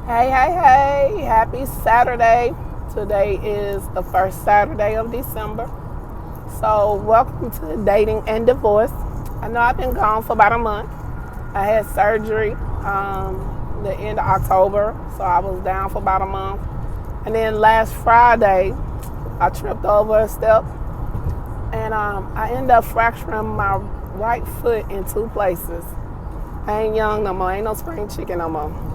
Hey, hey, hey, happy Saturday. Today is the first Saturday of December. So, welcome to Dating and Divorce. I know I've been gone for about a month. I had surgery the end of October, so I was down for about a month. And then last Friday, I tripped over a step and I ended up fracturing my right foot in two places. I ain't young no more, ain't no spring chicken no more.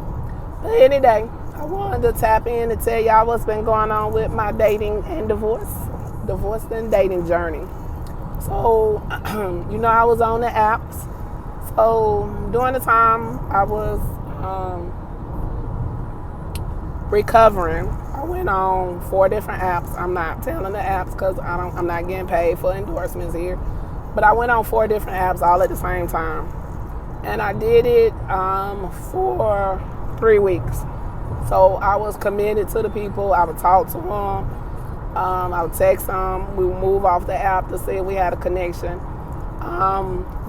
But any day, I wanted to tap in and tell y'all what's been going on with my dating and divorce and dating journey. So, I was on the apps. So during the time I was recovering, I went on 4 different apps. I'm not telling the apps because I'm not getting paid for endorsements here. But I went on 4 different apps all at the same time, and I did it for 3 weeks. So I was committed to the people. I would talk to them. I would text them. We would move off the app to see if we had a connection.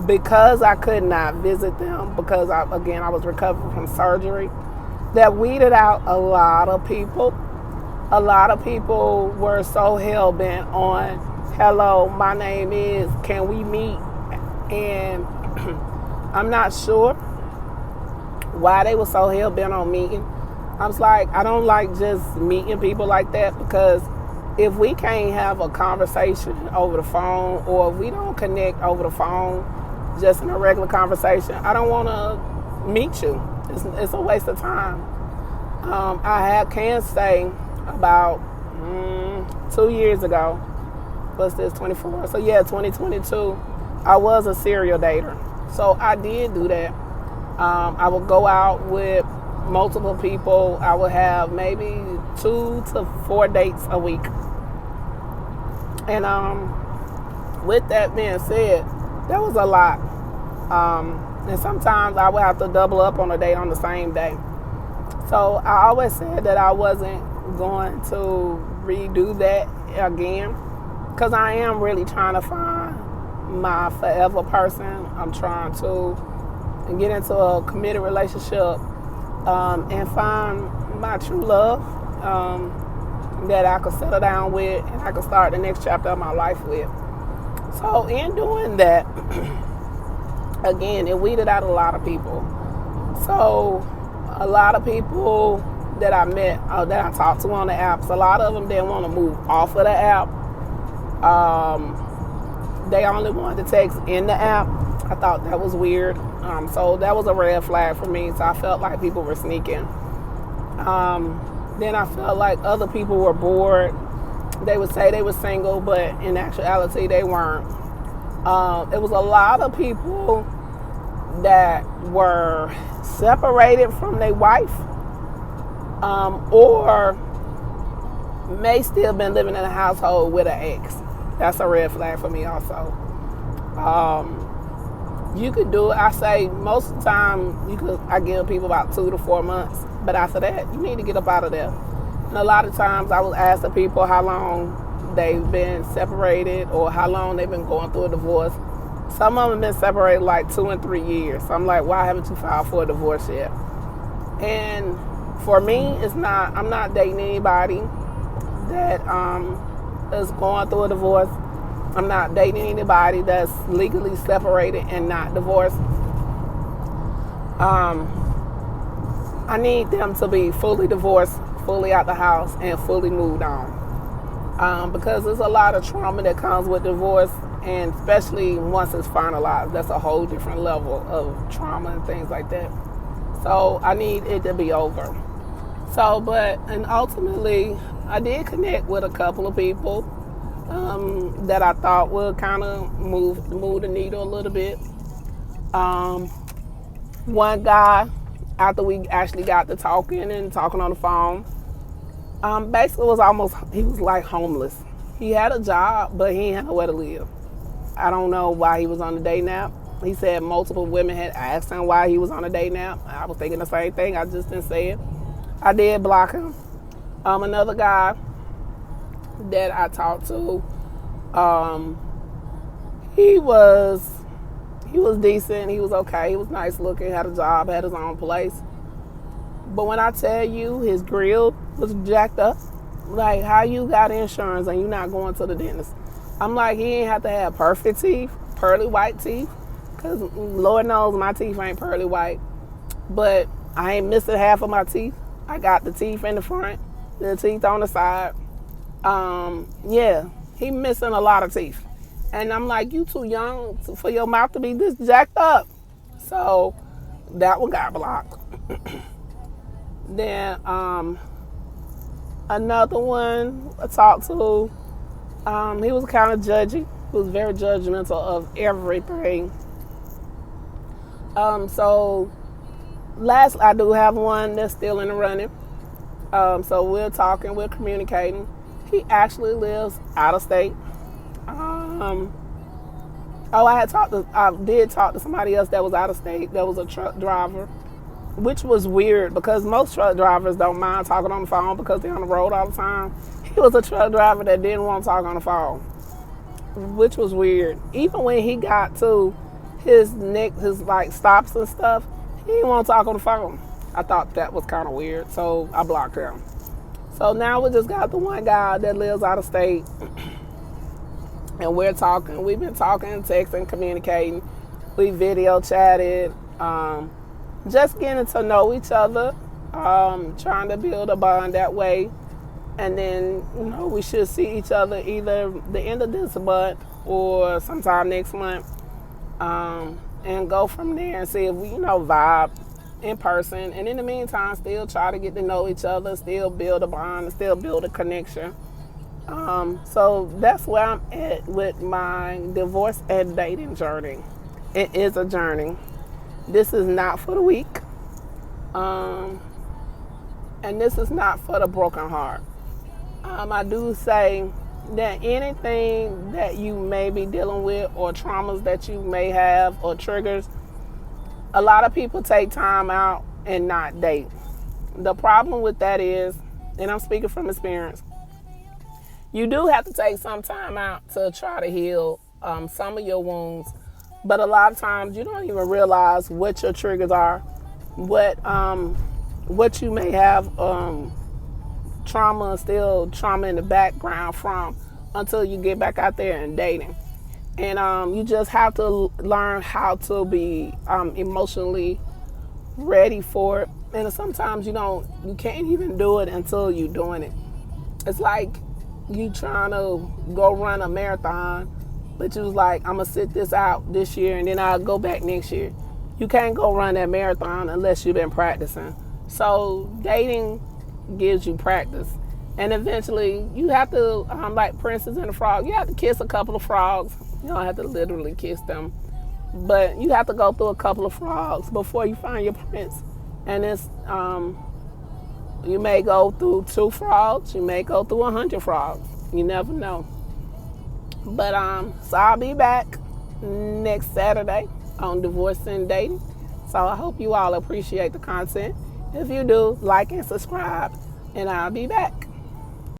Because I could not visit them, because I was recovering from surgery, that weeded out a lot of people. A lot of people were so hell-bent on, hello, my name is, can we meet? And I'm not sure why they were so hell-bent on meeting. I was like, I don't like just meeting people like that, because if we can't have a conversation over the phone, or if we don't connect over the phone, just in a regular conversation, I don't want to meet you. It's a waste of time. I can say about 2 years ago, what's this, 24? So yeah, 2022, I was a serial dater. So I did do that. I would go out with multiple people. I would have maybe 2 to 4 dates a week. And with that being said, that was a lot. And sometimes I would have to double up on a date on the same day. So I always said that I wasn't going to redo that again, because I am really trying to find my forever person. I'm trying to get into a committed relationship and find my true love that I could settle down with and I could start the next chapter of my life with. So in doing that, again, it weeded out a lot of people. So a lot of people that I met, that I talked to on the apps, a lot of them didn't want to move off of the app. They only wanted to text in the app. I thought that was weird. So that was a red flag for me. So I felt like people were sneaking. Then I felt like other people were bored. They would say they were single, but in actuality, they weren't. It was a lot of people that were separated from their wife, or may still been living in a household with an ex. That's a red flag for me also. You could do it. I say most of the time I give people about 2 to 4 months, but after that, you need to get up out of there. And a lot of times I was asking people how long they've been separated or how long they've been going through a divorce. Some of them have been separated like 2 and 3 years. So I'm like, why haven't you filed for a divorce yet? And for me, I'm not dating anybody that is going through a divorce. I'm not dating anybody that's legally separated and not divorced. I need them to be fully divorced, fully out the house, and fully moved on. Because there's a lot of trauma that comes with divorce, and especially once it's finalized, that's a whole different level of trauma and things like that. So I need it to be over. And ultimately, I did connect with a couple of people that I thought would kind of move the needle a little bit. One guy, after we actually got to talking on the phone, basically he was like homeless. He had a job, but he didn't have nowhere to live. I don't know why he was on the dating app. He said multiple women had asked him why he was on a dating app. I was thinking the same thing. I just didn't say it. I did block him. Another guy that I talked to, he was decent. He was okay. He was nice looking, had a job, had his own place. But when I tell you his grill was jacked up, like how you got insurance and you not going to the dentist? I'm like, he ain't have to have perfect teeth, pearly white teeth, because Lord knows my teeth ain't pearly white. But I ain't missing half of my teeth. I got the teeth in the front, the teeth on the side. Yeah, he missing a lot of teeth. And I'm like, you too young for your mouth to be this jacked up. So that one got blocked. Then another one I talked to, he was kind of judgy. He was very judgmental of everything. So last, I do have one that's still in the running. So we're talking, we're communicating. He actually lives out of state. I did talk to somebody else that was out of state. That was a truck driver, which was weird because most truck drivers don't mind talking on the phone because they're on the road all the time. He was a truck driver that didn't want to talk on the phone, which was weird. Even when he got to his like stops and stuff, he didn't want to talk on the phone. I thought that was kind of weird, so I blocked him. So now we just got the one guy that lives out of state, and we're talking. We've been talking, texting, communicating. We video chatted, just getting to know each other, trying to build a bond that way. And then, we should see each other either the end of this month or sometime next month, and go from there and see if we, vibe in person. And in the meantime, still try to get to know each other, still build a bond, still build a connection. So that's where I'm at with my divorce and dating journey. It is a journey. This is not for the weak. And this is not for the broken heart. I do say that anything that you may be dealing with or traumas that you may have or triggers, a lot of people take time out and not date. The problem with that is, and I'm speaking from experience, you do have to take some time out to try to heal some of your wounds. But a lot of times you don't even realize what your triggers are, what you may have trauma in the background from, until you get back out there and dating. And you just have to learn how to be emotionally ready for it. And sometimes you can't even do it until you're doing it. It's like you trying to go run a marathon, but you was like, I'm gonna sit this out this year and then I'll go back next year. You can't go run that marathon unless you've been practicing. So dating gives you practice. And eventually you have to, like Princess and the Frog, you have to kiss a couple of frogs. You don't have to literally kiss them, but you have to go through a couple of frogs before you find your prince. And it's, you may go through 2 frogs, you may go through 100 frogs. You never know. But so I'll be back next Saturday on Divorce and Dating. So I hope you all appreciate the content. If you do, like and subscribe, and I'll be back.